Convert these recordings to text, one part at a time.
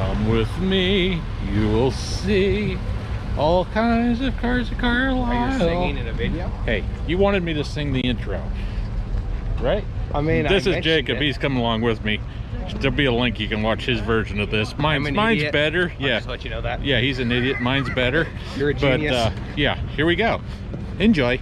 Come with me, you will see all kinds of cars at Carlisle. Are you singing in a video? Hey, you wanted me to sing the intro, right? I mean, this is Jacob. He's coming along with me. There'll be a link. You can watch his version of this. Mine's better. I'll yeah. just let you know that. Yeah, he's an idiot. Mine's better. You're a genius. But yeah, here we go. Enjoy.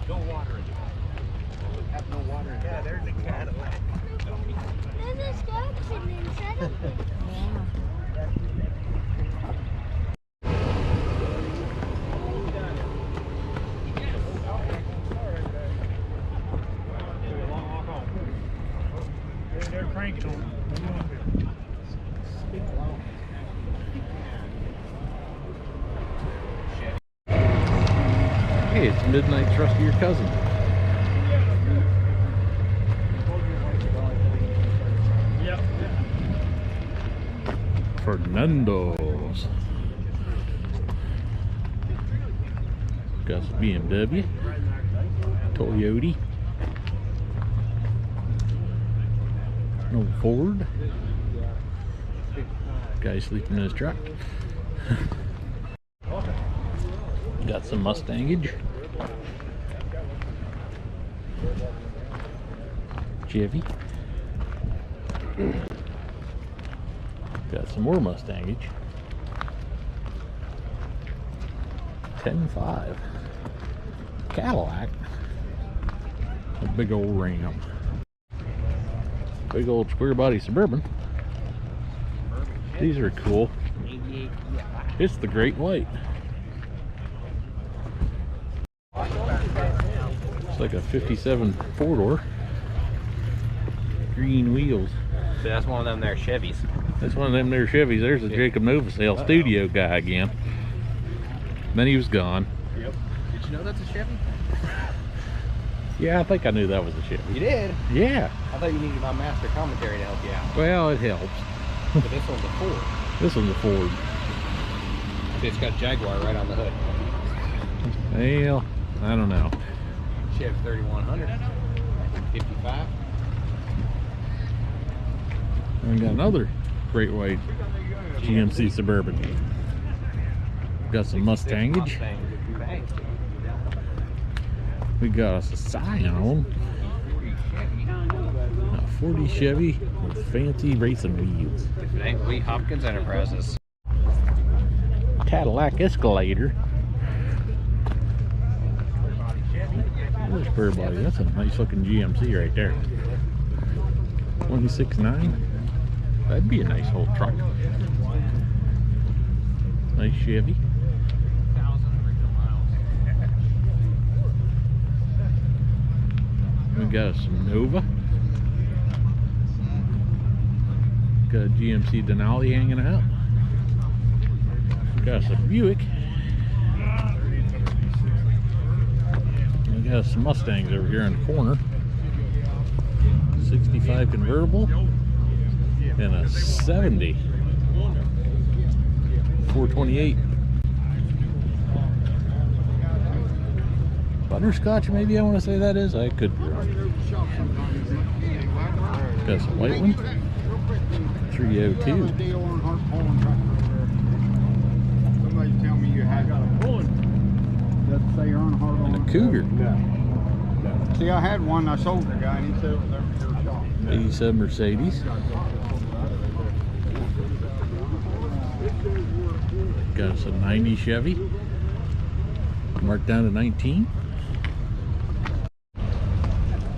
No water in it. Have no water in it. Yeah, there's a Cadillac. There's a skeleton inside of it. They're cranking on them. Hey, it's midnight trust of your cousin. Yep. Fernando's. Got some BMW, Toyota, no Ford. Guy sleeping in his truck. Got some Mustangage, Chevy. Got some more Mustangage. 10.5 Cadillac. A big old Ram. Big old square body Suburban. These are cool. It's the Great White. It's like a 57 four-door. Green wheels. So that's one of them there Chevys. That's one of them there Chevys. There's a Jacob Novosel studio guy again. Then he was gone. Yep. Did you know that's a Chevy? Yeah, I think I knew that was a Chevy. You did? Yeah. I thought you needed my master commentary to help you out. Well, it helps. But this one's a Ford. This one's a Ford. It's got Jaguar right on the hood. Well, I don't know. Chev 3100. 55. And we got another Great White GMC Suburban. Got some Mustangage. We got us a Scion. A 40 Chevy with fancy racing wheels. If it ain't Lee Hopkins Enterprises. Cadillac Escalator. There's square body. That's a nice looking GMC right there. 26.9. That'd be a nice old truck. Nice Chevy. We got some Nova. Got a GMC Denali hanging out. Got some Buick. We got some Mustangs over here in the corner. 65 convertible and a 70 428 butterscotch, maybe I want to say that is. I could be wrong. Got some white one. 302. Somebody tell me you had got a bullet. Doesn't say you're on hard on. And a Cougar. No. See, I had one. I sold the guy, and he said it was over your shop. 87 Mercedes. Got us a 90 Chevy. Marked down to 19.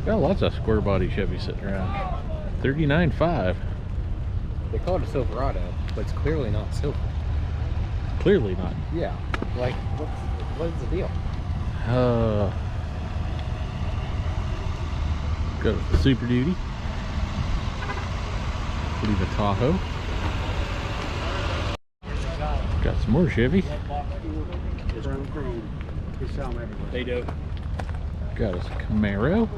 Got lots of square body Chevy sitting around. 39.5. They call it a Silverado, but it's clearly not silver. Clearly not. Yeah. Like, what's the deal? Got a Super Duty. Believe a Tahoe. Got some more Chevy. They do. Got us a Camaro.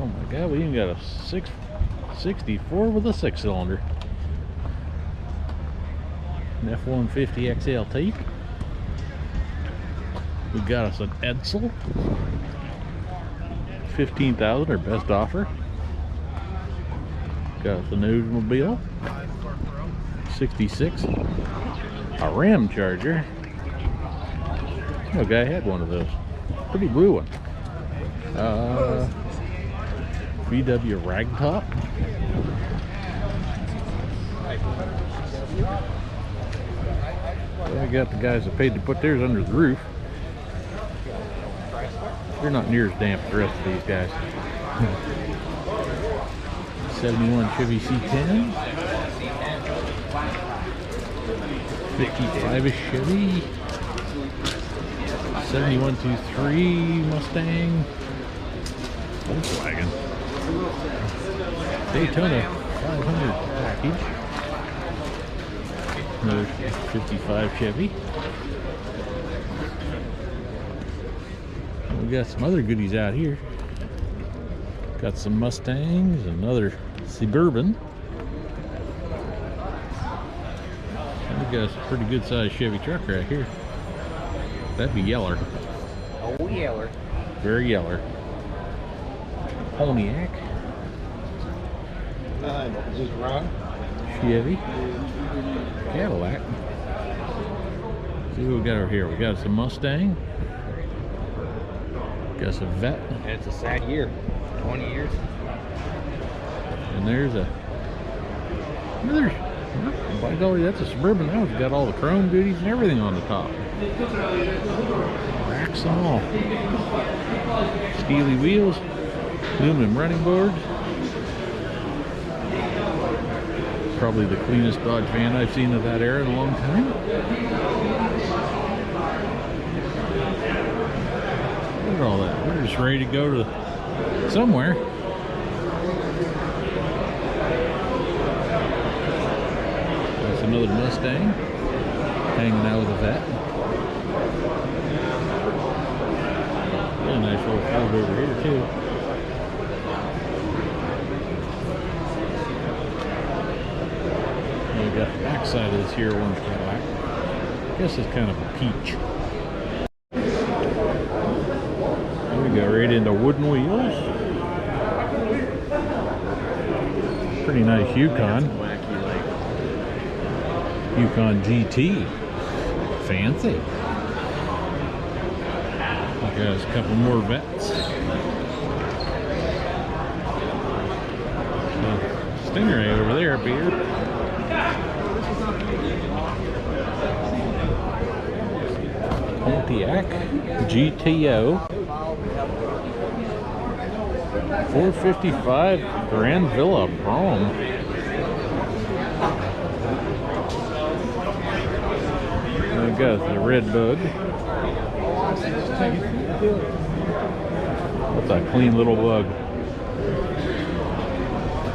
Oh my God, we even got a 664 with a 6-cylinder. An F-150 XLT. We got us an Edsel. $15,000, our best offer. Got the Novosel 66, a Ram Charger. Oh, guy had one of those. Pretty blue one. VW Ragtop. Well, I got the guys that paid to put theirs under the roof. They're not near as damp as the rest of these guys. 71 Chevy C10. 55-ish Chevy. 7123 Mustang. Volkswagen. Daytona 500 package. Another 55 Chevy. We got some other goodies out here. Got some Mustangs, another Suburban. And we got a pretty good sized Chevy truck right here. That'd be yeller. Oh, yeller. Very yeller. Pontiac. Is this wrong? Chevy. Cadillac. See what we got over here. We got some Mustang. Got some Vet. And it's a sad year. 20 years. And there's another. By golly, that's a Suburban. That one's got all the chrome goodies and everything on the top. Racks and all. Steely wheels. Aluminum running boards. Probably the cleanest Dodge van I've seen of that era in a long time. Look at all that. We're just ready to go to somewhere. That's another Mustang hanging out with a Vet. Got a nice little Ford over here too. And we got the back side of this here orange Cadillac. I guess it's kind of a peach. And we got right into wooden wheels. Pretty nice Yukon. Yukon GT. Fancy. Got us a couple more Vets. Stingray over there, beer. Pontiac GTO. 455 Grand Villa Brougham. I got the Red Bug. What's that clean little bug?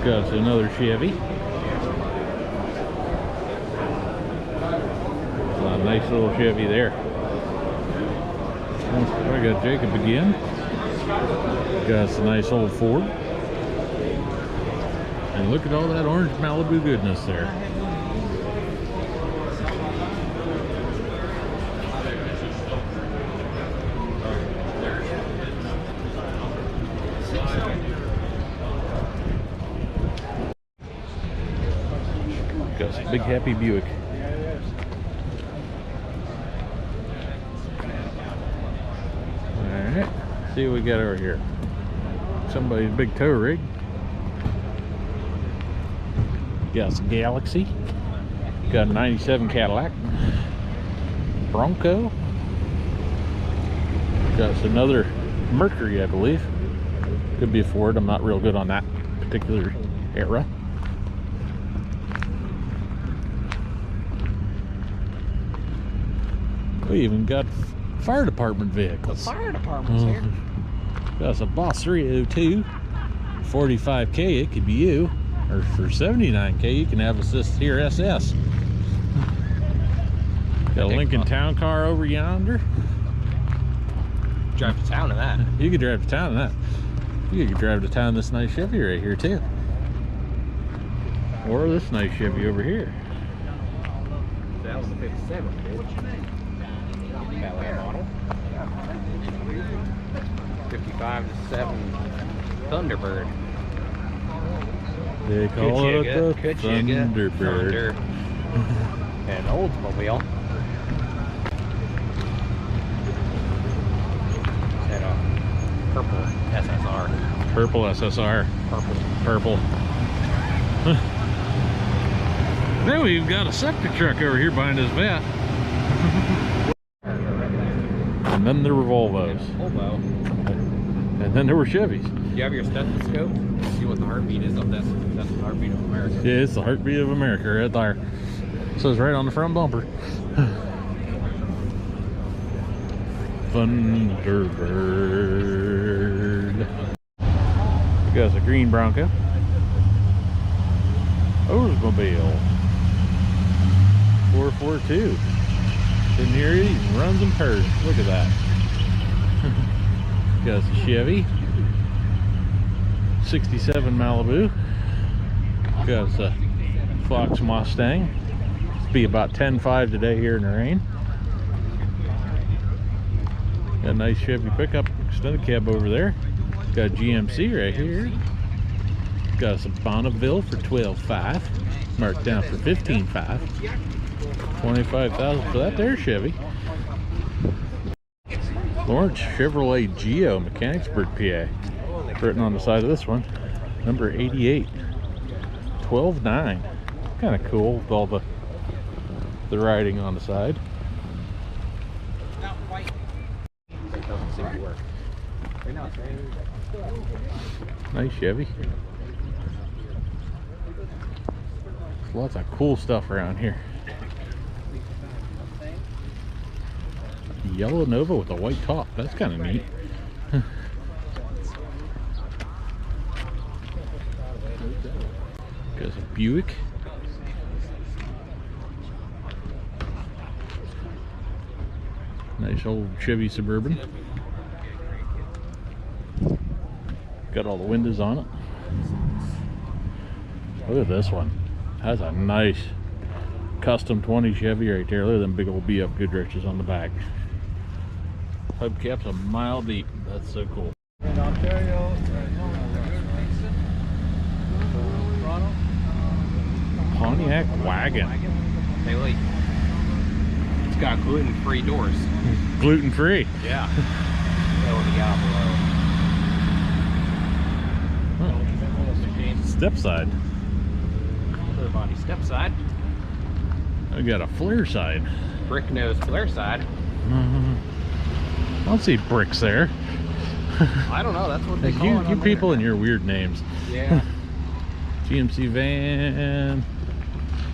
Got another Chevy. A nice little Chevy there. I got Jacob again. Got a nice old Ford. And look at all that orange Malibu goodness there. Got some big happy Buick. Alright, see what we got over here. Somebody's big tow rig. Got some Galaxy. Got a 97 Cadillac. Bronco. Got another Mercury, I believe. Could be a Ford. I'm not real good on that particular era. We even got fire department vehicles. The fire department's here. Got a Boss 302, 45K, it could be you. Or for 79K, you can have this here SS. Got a Lincoln Town Car over yonder. Drive to town in that. You could drive to town in that. You could drive to town in this nice Chevy right here too. Or this nice Chevy over here. That was the 57. Ballet model. 55 to 7 Thunderbird. They call it the Thunderbird. Thunder. And Oldsmobile. And a purple SSR. Purple SSR. Purple. Then we've got a septic truck over here behind this vet. And then there were Volvos. Volvo. And then there were Chevys. Do you have your stethoscope? See what the heartbeat is of this? That's the heartbeat of America. Yeah, it's the heartbeat of America right there. So it's right on the front bumper. Thunderbird. We got a green Bronco. Oldsmobile. 442. Sitting here eating, runs and purrs. Look at that. Got a Chevy. 67 Malibu. Got us a Fox Mustang. It's be about 10.5 today here in the rain. Got a nice Chevy pickup extended cab over there. Got a GMC right here. Got us a Bonneville for 12.5. Marked down for 15.5. 25,000 for that there Chevy. Lawrence Chevrolet Geo, Mechanicsburg, PA. Written on the side of this one, number 88, 12.9. Kind of cool with all the writing on the side. Nice Chevy. There's lots of cool stuff around here. Yellow Nova with a white top. That's kind of neat. Got a Buick. Nice old Chevy Suburban. Got all the windows on it. Look at this one. That's a nice custom 20 Chevy right there. Look at them big old BF Goodriches on the back. Hubcap's a mile deep. That's so cool. In Ontario, Pontiac wagon. Hey, Lee. It's got gluten-free doors. Gluten-free. Yeah. Step side. Clear body step side. I got a flare side. Brick nose flare side. I don't see bricks there. I don't know. That's what they Like call it. you people and your weird names. Yeah. GMC van.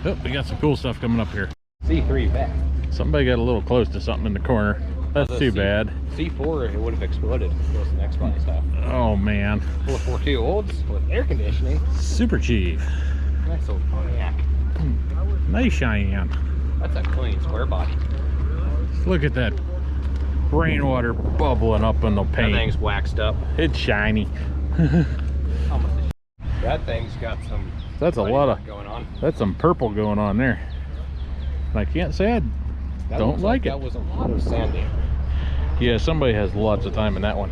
Oh, we got some cool stuff coming up here. C3 vet. Somebody got a little close to something in the corner. That's too bad. C4, it would have exploded. Goes to the next body stuff. Oh man. 442 olds with air conditioning. Super Chief. Nice old Pontiac. Nice Cheyenne. That's a clean square body. Look at that rainwater bubbling up in the That paint. thing's waxed up. It's shiny. Almost a that thing's got some. That's a lot of going on. That's some purple going on there. And I can't say I That don't looks like it. That was a lot of sanding. Yeah, somebody has lots of time in that one.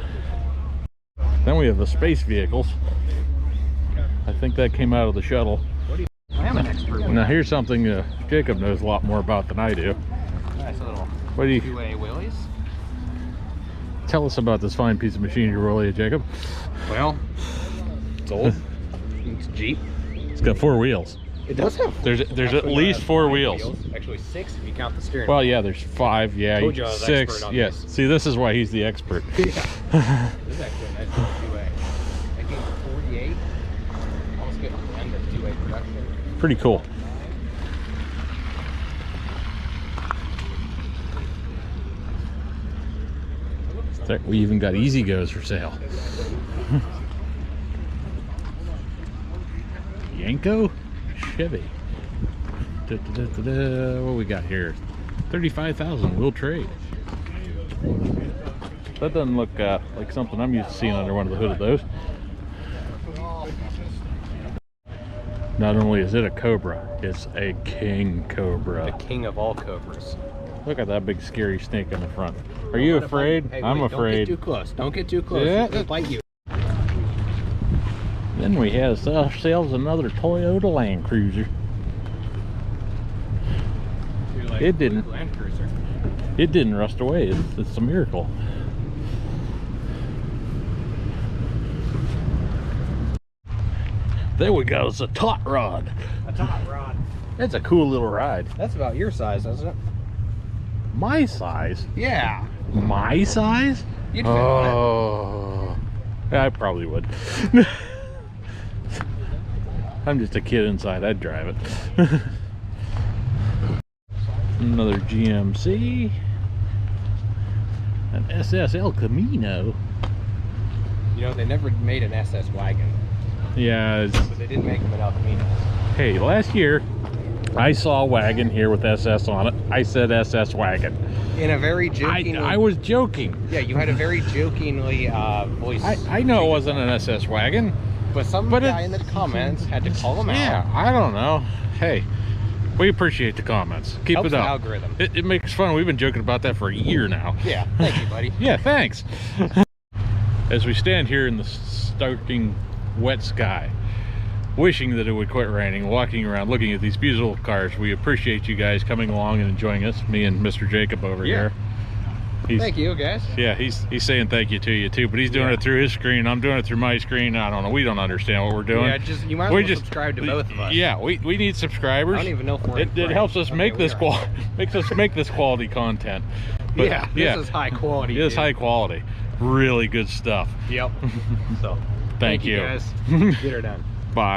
Then we have the space vehicles. I think that came out of the shuttle. I am an expert. Now here's something Jacob knows a lot more about than I do. Nice little What do you two-way wheelies. tell us about this fine piece of machinery, will you, Jacob? Well, it's old. It's Jeep. It's got 4 wheels. It does have. There's at least 4 wheels. Actually 6 if you count the steering. Well, yeah, there's 5. Yeah, Told you I was 6. expert on Yes. this. See, this is why he's the expert. Yeah. This is actually a nice little two-way. I think 48. Almost getting to the end of two-way production. Pretty cool. There, we even got Easy Goes for sale. Yanko Chevy. What we got here? 35,000. We'll trade. That doesn't look like something I'm used to seeing under one of the hood of those. Not only is it a Cobra, it's a King Cobra. The king of all Cobras. Look at that big scary snake in the front. Are you afraid? Hey, I'm wait, afraid. Don't get too close. Don't get too close. Yeah. It'll bite you. Then we have ourselves another Toyota Land Cruiser. Like It didn't. Land Cruiser. It didn't rust away. It's a miracle. There we go. It's a tot rod. A top rod. It's a cool little ride. That's about your size, isn't it? My size? Yeah. My size? You'd fit on Oh, I probably would. I'm just a kid inside. I'd drive it. Another GMC. An SSL Camino. You know, they never made an SS wagon, Yeah. but they did make them in El Camino. Hey, last year I saw a wagon here with SS on it. I said SS wagon. In a very jokingly... I was joking. Yeah, you had a very jokingly voice. I know it wasn't an SS wagon. But some But guy it- in the comments had to call him Yeah, out. I don't know. Hey, we appreciate the comments. Keep Helps it the up. algorithm. It makes fun. We've been joking about that for a year now. Yeah, thank you, buddy. Yeah, thanks. As we stand here in the starting wet sky, wishing that it would quit raining, walking around looking at these beautiful cars, we appreciate you guys coming along and enjoying us. Me and Mr. Jacob over here. Thank you, guys. Yeah, he's saying thank you to you too, but he's doing it through his screen. I'm doing it through my screen. I don't know. We don't understand what we're doing. Yeah, you might as well subscribe to both of us. Yeah, we need subscribers. I don't even know if we're in It helps us frame. make Okay, this we are. makes us make this quality content. But, Yeah, this is high quality. It is dude. high quality. Really good stuff. Yep. So, Thank you. guys. Get her done. Bye.